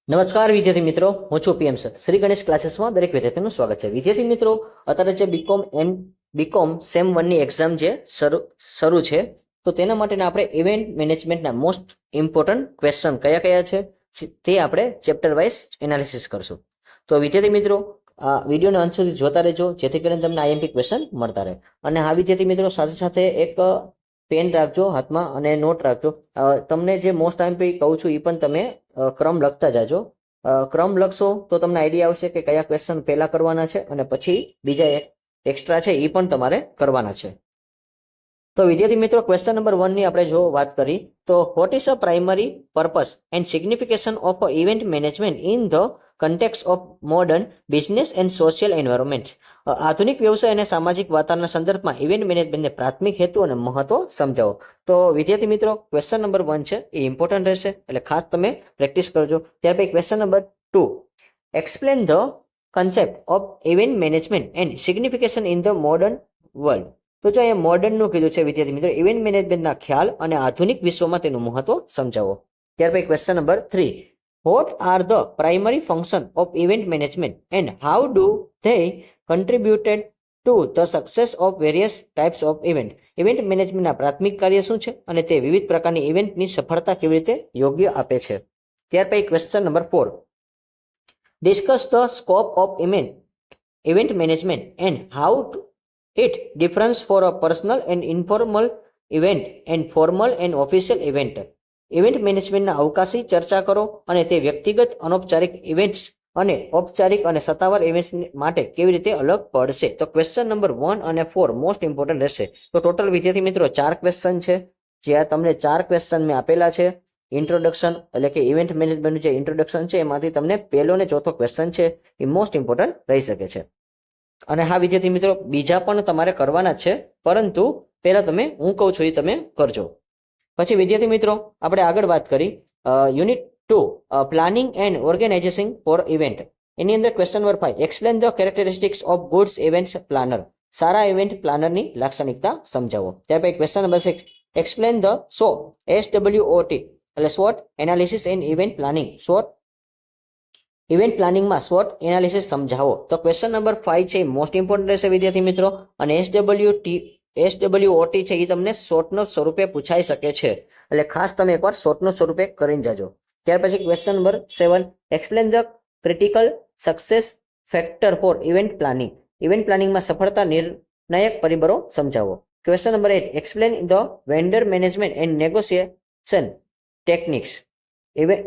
નમસ્કાર વિદ્યાર્થી મિત્રો, હું છું પીએમ સર. શ્રી ગણેશ ક્લાસીસમાં દરેક વિદ્યાર્થીનું સ્વાગત છે. વિદ્યાર્થી મિત્રો, અત્યારે જે બીકોમ સેમ 1ની એક્ઝામ જે શરૂ છે, તો તેના માટેના આપણે ઇવેન્ટ મેનેજમેન્ટના મોસ્ટ ઇમ્પોર્ટન્ટ ક્વેશ્ચન કયા કયા છે તે આપણે ચેપ્ટર વાઇઝ એનાલિસિસ કરશું. તો વિદ્યાર્થી મિત્રો, આ વિડીયોના અંત સુધી જોતા રહેજો, જેથી કરીને તમને આઈએમપી ક્વેશ્ચન મળતા રહે. અને હા વિદ્યાર્થી મિત્રો, સાથે સાથે એક પેન રાખજો હાથમાં અને નોટ રાખજો. તમને જે મોસ્ટ આઈએમપી કહું છું એ પણ તમે ક્રમ લખતા જાજો. ક્રમ લખશો તો તમને આઈડિયા આવશે કે કયા ક્વેશ્ચન પહેલા કરવાના છે અને પછી બીજા એક્સ્ટ્રા છે એ પણ તમારે કરવાના છે. તો વિદ્યાર્થી મિત્રો, ક્વેશ્ચન નંબર 1ની આપણે જો વાત કરી તો what is a primary purpose and signification of event management in the context of modern business and social environment. આધુનિક વ્યવસાય અને સામાજિક વાતાવરણના સંદર્ભમાં ઇવેન્ટ મેનેજમેન્ટને પ્રાથમિક હેતુ અને મહત્વ સમજાવો. તો વિદ્યાર્થી મિત્રો, ક્વેશ્ચન નંબર 1 છે એ ઇમ્પોર્ટન્ટ રહેશે, એટલે ખાસ તમે પ્રેક્ટિસ કરજો. ત્યાર પછી question number 2, explain the concept of event management and signification in the modern world. તો જો અહીંયા મોડર્નનું કીધું છે વિદ્યાર્થી મિત્રો, ઇવેન્ટ મેનેજમેન્ટના ખ્યાલ અને આધુનિક વિશ્વમાં તેનું મહત્વ સમજાવો. ત્યાર પછી question number 3, what are the primary function of event management and how do they contributed to the success of various types of event. Event મેનેજમેન્ટના પ્રાથમિક કાર્ય શું છે અને તે વિવિધ પ્રકારની ઇવેન્ટની સફળતા કેવી રીતે યોગ્ય આપે છે. ત્યાર પછી question number 4, discuss the scope of event management and how it difference for a personal and informal event and formal and official event. Event મેનેજમેન્ટના અવકાશી ચર્ચા કરો અને તે વ્યક્તિગત અનૌપચારિક ઇવેન્ટ્સ અને ઔપચારિક અને સત્તાવાર ઇવેન્ટ્સ માટે કેવી રીતે અલગ પડશે. તો ક્વેશ્ચન નંબર 1 અને 4 મોસ્ટ ઇમ્પોર્ટન્ટ રહેશે. તો ટોટલ વિદ્યાર્થી મિત્રો 4 ક્વેશ્ચન છે, જ્યાં તમને 4 ક્વેશ્ચન મેં આપેલા છે. ઇન્ટ્રોડક્શન એટલે કે ઇવેન્ટ મેનેજમેન્ટનું જે ઇન્ટ્રોડક્શન છે એમાંથી તમને પહેલો ને ચોથો ક્વેશ્ચન છે એ મોસ્ટ ઇમ્પોર્ટન્ટ રહી શકે છે. અને હા વિદ્યાર્થી મિત્રો, બીજા પણ તમારે કરવાના છે, પરંતુ પહેલા તમે હું કહું છું એ તમે કરજો. પછી વિદ્યાર્થી મિત્રો, આપણે આગળ વાત કરી unit 2, planning and organisation for event. એની અંદર question number 5, explain the characteristics of goods event planner. સારા ઇવેન્ટ પ્લાનરની લાક્ષણિકતા સમજાવો. ત્યાર પછી question number 6, explain the SWOT એટલે SWOT analysis and event planning. Event પ્લાનિંગમાં SWOT એનાલિસિસ સમજાવો. તો ક્વેશ્ચન નંબર 5 છે એ મોસ્ટ ઇમ્પોર્ટન્ટ રહેશે વિદ્યાર્થી મિત્રો. અને SWOT છે એ તમને શોર્ટનો સ્વરૂપે પૂછાઈ શકે છે, એટલે ખાસ તમે એકવાર શોર્ટનો સ્વરૂપે કરીને જાજો. ત્યાર પછી question number 7, explain the critical success factor for event planning. Event પ્લાનિંગમાં સફળતા નિર્ણાયક પરિબળો સમજાવો. Question number 8, explain the vendor management and negotiation techniques.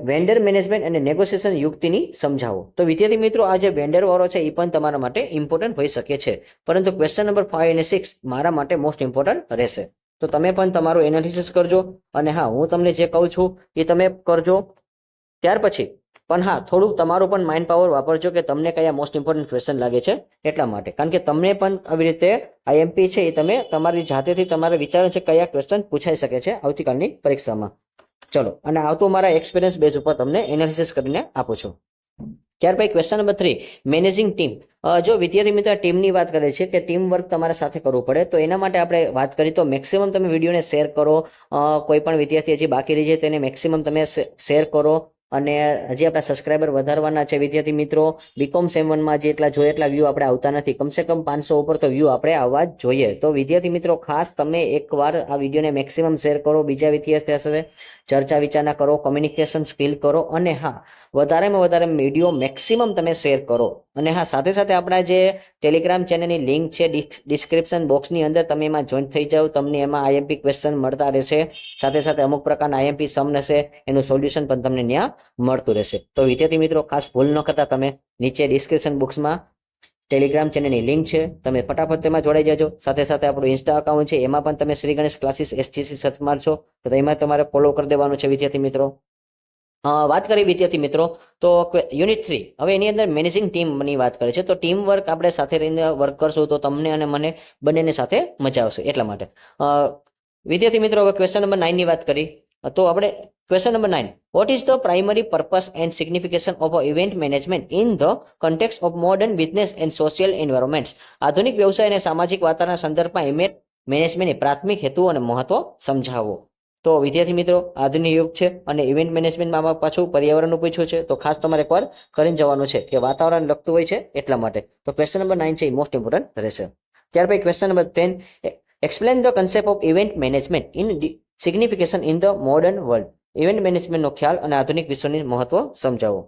Vendor management અને નેગોશિએશન યુક્તિની સમજાવો. તો વિદ્યાર્થી મિત્રો, આ જે વેન્ડર વાળો છે એ પણ તમારા માટે ઇમ્પોર્ટન્ટ હોઈ શકે છે, પરંતુ ક્વેશ્ચન નંબર 5 અને 6 મારા માટે મોસ્ટ ઇમ્પોર્ટન્ટ રહેશે. તો તમે પણ તમારું એનાલિસિસ કરજો, અને હા હું તમને જે કહું છું એ તમે કરજો. ત્યાર પછી પણ હા, થોડુંક તમારું પણ માઇન્ડ પાવર વાપરજો કે તમને કયા મોસ્ટ ઇમ્પોર્ટન્ટ ક્વેશ્ચન લાગે છે એટલા માટે, કારણ કે તમને પણ આવી રીતે આઈએમપી છે એ તમે તમારી જાતેથી તમારે વિચારો છે કયા ક્વેશ્ચન પૂછાઈ શકે છે આવતીકાલની પરીક્ષામાં. ચલો, અને આવતું મારા એક્સપિરિયન્સ બેઝ ઉપર તમને એનાલિસિસ કરીને આપું છું. ત્યાર પછી ક્વેશ્ચન નંબર 3, મેનેજિંગ ટીમ. જો વિદ્યાર્થી મિત્ર ટીમની વાત કરે છે કે ટીમ વર્ક તમારે સાથે કરવું પડે, તો એના માટે આપણે વાત કરી તો મેક્સિમમ તમે વિડીયોને શેર કરો. કોઈ પણ વિદ્યાર્થી હજી બાકી રહી જાય તેને મેક્સિમમ તમે શેર કરો. અને હજી આપણા સબસ્ક્રાઈબર વધારવાના છે વિદ્યાર્થી મિત્રો. બીકોમ સેમ 1માં જે એટલા જોઈએ એટલા વ્યૂ આપણે આવતા નથી, કમસે કમ 500 ઉપર તો વ્યૂ આપણે આવવા જ જોઈએ. તો વિદ્યાર્થી મિત્રો, ખાસ તમે એકવાર આ વિડીયોને મેક્સિમમ શેર કરો, બીજા વિદ્યાર્થીઓ સાથે ચર્ચા વિચારણા કરો, કોમ્યુનિકેશન સ્કિલ કરો, અને હા વધારેમાં વધારે વિડીયો મેક્સિમમ તમે શેર કરો. અને હા સાથે સાથે આપણા જે ટેલિગ્રામ ચેનલની લિંક છે ડિસ્ક્રિપ્શન બોક્સની અંદર, તમે એમાં જોઈન થઈ જાઓ. તમને એમાં આઈએમપી ક્વેશ્ચન મળતા રહેશે, સાથે સાથે અમુક પ્રકારના આઈએમપી સમ હશે, એનું સોલ્યુશન પણ તમને ત્યાં મળતું રહેશે. તો વિદ્યાર્થી મિત્રો, ખાસ ભૂલ ન કરતા તમે નીચે ડિસ્ક્રિપ્શન બોક્સમાં ટેલિગ્રામ ચેનલની લિંક છે, તમે ફટાફટ તેમાં જોડાઈ જાજો. સાથે સાથે આપણું ઇન્સ્ટા અકાઉન્ટ છે, એમાં પણ તમે Shri Ganesh classes SGC search મારશો તો એમાં તમારે ફોલો કરી દેવાનું છે વિદ્યાર્થી મિત્રો. વાત કરી વિદ્યાર્થી મિત્રો તો યુનિટ 3, હવે એની અંદર મેનેજિંગ ટીમની વાત કરે છે. તો ટીમ વર્ક આપણે સાથે રહીને વર્ક કરશું તો તમને અને મને બંનેની સાથે મજા આવશે, એટલા માટે વિદ્યાર્થી મિત્રો હવે ક્વેશ્ચન નંબર 9 ની વાત કરી તો આપણે question number 9, what is the primary purpose and signification of event management in the context of modern business and social environments. આધુનિક વ્યવસાય અને સામાજિક વાતાવરણના સંદર્ભમાં ઇવેન્ટ મેનેજમેન્ટની પ્રાથમિક હેતુ અને મહત્વ સમજાવો. તો વિદ્યાર્થી મિત્રો આધુનિક યુગ છે અને ઇવેન્ટ મેનેજમેન્ટમાં આમાં પાછું પર્યાવરણનું પૂછ્યું છે, તો ખાસ તમારે એકવાર કરીને જવાનું છે કે વાતાવરણ લગતું હોય છે એટલા માટે. તો ક્વેશ્ચન નંબર 9 છે એ મોસ્ટ ઇમ્પોર્ટન્ટ રહેશે. ત્યાર પછી question number 10, explain the concept of event management in signification in the modern world. Event મેનેજમેન્ટનો ખ્યાલ અને આધુનિક વિશ્વની મહત્વ સમજાવો.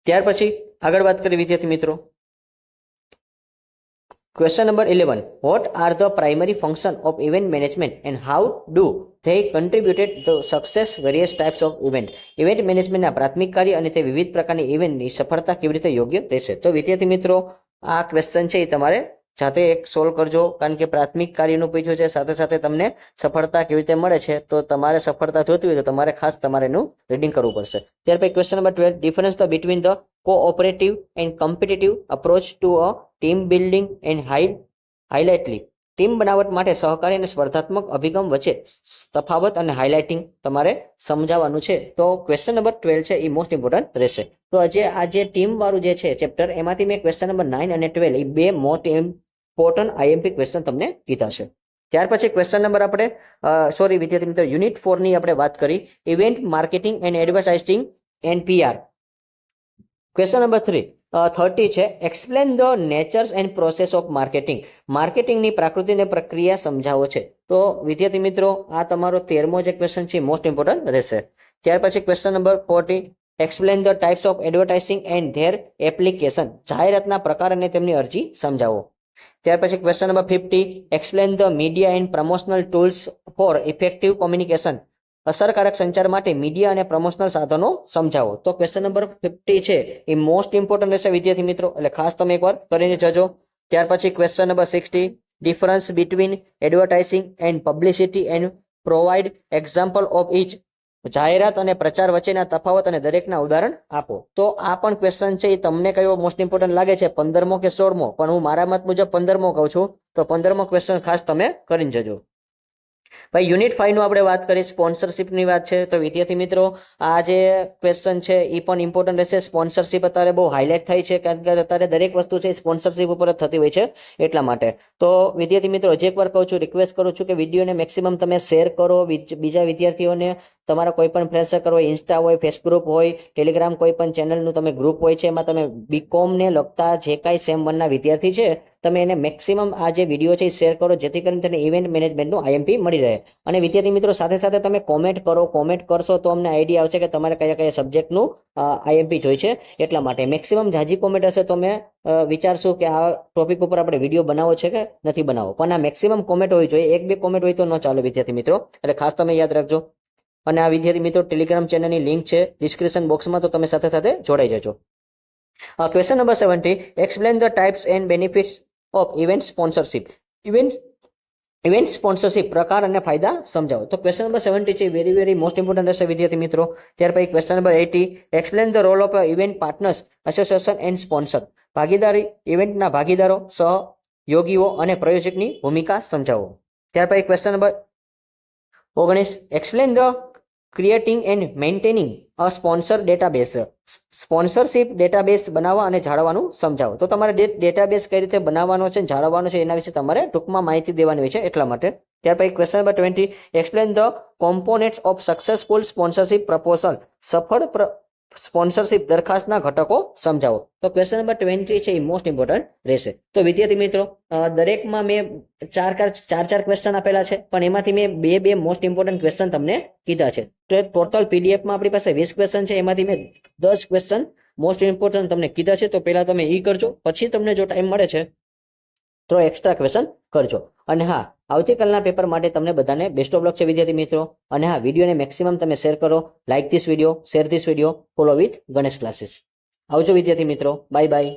ત્યાર પછી આગળ વાત કરીએ વિદ્યાર્થી મિત્રો. Question number 11, what are the primary function of event management and how do they contributed the success various types of event. Event મેનેજમેન્ટના પ્રાથમિક કાર્ય અને તે વિવિધ પ્રકારની ઇવેન્ટની સફળતા કેવી રીતે યોગ્ય રહેશે. તો વિદ્યાર્થી મિત્રો આ ક્વેશ્ચન છે એ તમારે જાતે એક સોલ્વ કરજો, કારણ કે પ્રાથમિક કાર્યનું પૂછ્યું છે, સાથે સાથે તમને સફળતા કેવી રીતે મળે છે. તો તમારે સફળતા જોતી હોય તો તમારે ખાસ તમારે એનું રીડિંગ કરવું પડશે. ત્યાર પછી question number 12, difference the between the cooperative and competitive approach to a team building and highlightly. Team બનાવટ માટે સહકારી અને સ્પર્ધાત્મક અભિગમ વચ્ચે તફાવત અને હાઇલાઇટિંગ તમારે સમજાવવાનું છે. તો ક્વેશ્ચન નંબર 12 છે એ મોસ્ટ ઇમ્પોર્ટન્ટ રહેશે. તો આ જે ટીમ વાળું જે છે ચેપ્ટર, એમાંથી મેં ક્વેશ્ચન નંબર 9 અને 12 એ બે મોસ્ટ ઇમ્પોર્ટન્ટ આઈએમપી ક્વેશ્ચન તમને કીધા છે. ત્યાર પછી ક્વેશ્ચન નંબર આપણે વિદ્યાર્થી મિત્રો યુનિટ 4 ની આપણે વાત કરી, event marketing and advertising and PR. Question number 30 છે, explain the nature's and process of marketing. માર્કેટિંગની પ્રકૃતિ અને પ્રક્રિયા સમજાવો છે. તો વિદ્યાર્થી મિત્રો આ તમારો 13મો જે ક્વેશ્ચન છે મોસ્ટ ઇમ્પોર્ટન્ટ રહેશે. ત્યાર પછી question number 40, explain the types of advertising and their application. જાહેરાતના પ્રકાર અને તેમની અરજી સમજાવો. ત્યાર પછી question number 50, explain the media and promotional tools for effective communication. અસરકારક સંચાર માટે મીડિયા અને પ્રમોશનલ સાધનો સમજાવો. તો ક્વેશ્ચન નંબર 50 છે એ મોસ્ટ ઇમ્પોર્ટન્ટ રહેશે વિદ્યાર્થી મિત્રો, એટલે ખાસ તમે એકવાર કરીને જજો. ત્યાર પછી question number 60, difference between advertising and publicity and provide example of each. જાહેરાત અને પ્રચાર વચ્ચેના તફાવત અને દરેકના ઉદાહરણ આપો. તો આ પણ ક્વેશ્ચન છે એ તમને કયો મોસ્ટ ઇમ્પોર્ટન્ટ લાગે છે, 15મો કે 16મો? પણ હું મારા મત મુજબ 15મો કહું છું. તો 15મો ક્વેશ્ચન ખાસ તમે કરીને જજો. ભાઈ યુનિટ 5 નું આપણે વાત કરીએ, સ્પોન્સરશિપની વાત છે. તો વિદ્યાર્થી મિત્રો આ જે ક્વેશ્ચન છે એ પણ ઇમ્પોર્ટન્ટ રહેશે. સ્પોન્સરશિપ અત્યારે બહુ હાઇલાઇટ થાય છે, કારણ કે અત્યારે દરેક વસ્તુ છે સ્પોન્સરશિપ ઉપર જ થતી હોય છે એટલા માટે. તો વિદ્યાર્થી મિત્રો હજી એકવાર કહું છું, રિક્વેસ્ટ કરું છું કે વિડીયોને મેક્સિમમ તમે શેર કરો, બીજા વિદ્યાર્થીઓને, તમારા કોઈ પણ ફ્રેન્ડ સર્કલ હોય, ઇન્સ્ટા હોય, ફેસબુક હોય, ટેલિગ્રામ કોઈ પણ ચેનલનું તમે ગ્રુપ હોય છે, એમાં તમે બીકોમને લગતા જે કાંઈ સેમ 1 ના વિદ્યાર્થી છે તમે એને મેક્સિમમ આ જે વિડીયો છે શેર કરો, જેથી કરીને તેને ઇવેન્ટ મેનેજમેન્ટનું આઈએમપી મળી રહે. અને વિદ્યાર્થી મિત્રો સાથે સાથે તમે કોમેન્ટ કરો, કોમેન્ટ કરશો તો અમને આઈડિયા આવશે કે તમારે કયા કયા સબ્જેક્ટનું આઈએમપી જોઈ છે. એટલા માટે મેક્સિમમ જાજી કોમેન્ટ હશે તો અમે વિચારશું કે આ ટોપિક ઉપર આપણે વિડીયો બનાવવો છે કે નથી બનાવવો. પણ આ મેક્સિમમ કોમેન્ટ હોવી જોઈએ, 1-2 કોમેન્ટ હોય તો ન ચાલે વિદ્યાર્થી મિત્રો, એટલે ખાસ તમે યાદ રાખજો. અને આ વિદ્યાર્થી મિત્રો ટેલિગ્રામ ચેનલની લિંક છે ડિસ્ક્રિપ્શન બોક્સમાં, તો તમે સાથે સાથે જોડાઈ જજો. Question number 70, explain the types and benefits of event sponsorship. Event sponsorship પ્રકાર અને ફાયદા સમજાવો. તો ક્વેશ્ચન નંબર 70 છે વેરી મોસ્ટ ઇમ્પોર્ટન્ટ રહેશે વિદ્યાર્થી મિત્રો. ત્યાર પછી question number 80, explain the role of event partners association and sponsor. ભાગીદારી, ઇવેન્ટના ભાગીદારો, સહયોગીઓ અને પ્રયોજકની ભૂમિકા સમજાવો. ત્યાર પછી question number 19, explain the creating and maintaining a sponsor database. Sponsorship database બનાવવા અને જાળવવાનું સમજાવો. તો તમારે ડેટાબેઝ કઈ રીતે બનાવવાનો છે, જાળવવાનો છે, એના વિશે તમારે ટૂંકમાં માહિતી દેવાની હોય છે એટલા માટે. ત્યાર પછી question number 20, explain the components of successful sponsorship proposal. સફળ સ્પોન્સરશિપ દરખાસ્તના ઘટકો સમજાવો. તો ક્વેશ્ચન નંબર 20 છે એ મોસ્ટ ઇમ્પોર્ટન્ટ રહેશે. તો વિદ્યાર્થી મિત્રો દરેકમાં મેં ચાર ક્વેશ્ચન આપેલા છે, પણ એમાંથી મેં બે મોસ્ટ ઇમ્પોર્ટન્ટ ક્વેશ્ચન તમને કીધા છે. તો ટોટલ પીડીએફમાં આપણી પાસે 20 ક્વેશ્ચન છે, એમાંથી મેં 10 ક્વેશ્ચન મોસ્ટ ઇમ્પોર્ટન્ટ તમને કીધા છે. તો પહેલા તમે કરજો, પછી તમને જો ટાઈમ મળે છે તો એક્સ્ટ્રા ક્વેશ્ચન કરજો. અને હા, આવતીકાલના પેપર માટે તમને બધાને બેસ્ટ ઓફ લક છે વિદ્યાર્થી મિત્રો. અને હા, વિડીયોને મેક્સિમમ તમે શેર કરો, like this video, share this video, follow with Ganesh classes. આવજો વિદ્યાર્થી મિત્રો, બાય બાય.